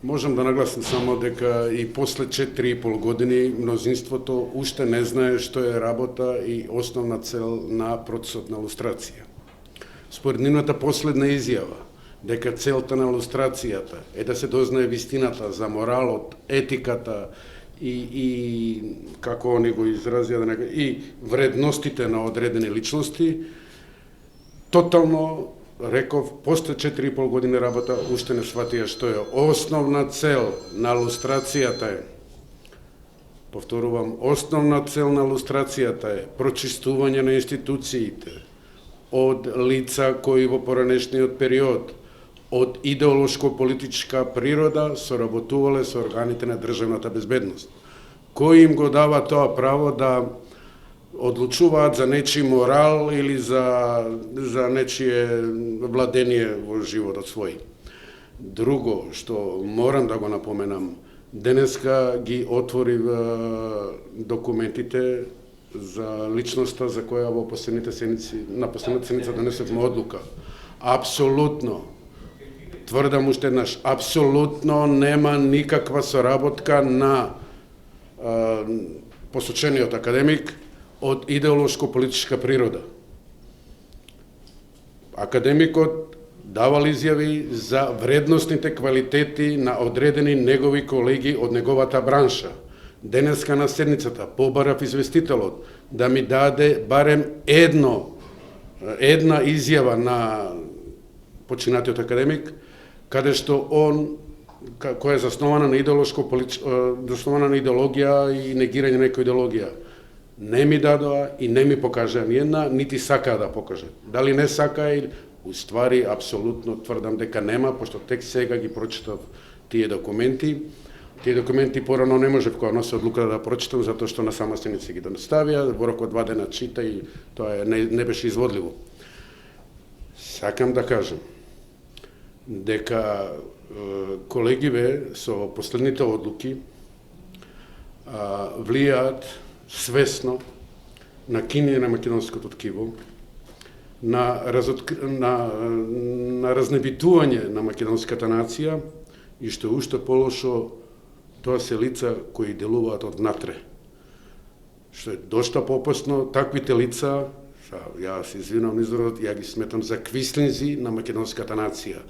Можам да нагласим само дека и после 4,5 години мнозинството уште не знае што е работа и основна цел на процесот на лустрација. Според нивната последна изјава, дека целта на лустрацијата е да се дознае вистината за моралот, етиката и како они го изразија, и вредностите на одредени личности, тотално реков, после 4,5 години работа, уште не сватија што е основна цел на лустрацијата е. Повторувам, основна цел на лустрацијата е прочистување на институциите од лица кои во поранешниот период од идеолошко-политичка природа соработувале со органите на државната безбедност. Кој им го дава тоа право да одлучуваат за нечи морал или за нечие владение во животот свој. Друго што морам да го напоменам, денеска ги отворив документите за личноста за која во последната седница донесовме одлука. Апсолутно, тврдам уште еднаш, апсолутно нема никаква соработка на посочениот академик од идеолошко-политичка природа. Академикот давал изјави за вредностните квалитети на одредени негови колеги од неговата бранша. Денеска на седницата побарав известителот да ми даде барем една изјава на починатиот академик, каде што он, која е заснована на заснована на идеологија и негирање на некоја идеологија, не ми дадоа и не ми покажа ни една, нити сакаа да покажат. Дали не сакаа или уствари апсолутно тврдам дека нема, пошто тек сега ги прочитав тие документи. Тие документи порано не можев кога носи одлука да прочитам, затоа што на сама седница ги доставија, во рок од 2 дена чита и тоа не беше изводливо. Сакам да кажам дека колегиве со последните одлуки влијаат свесно на кинење на македонското ткиво, на разнебитување на македонската нација и што уште полошо, тоа се лица кои делуваат од внатре. Што е дошта попасно, таквите лица, ја се извинувам изразот, ја ги сметам за квислинзи на македонската нација.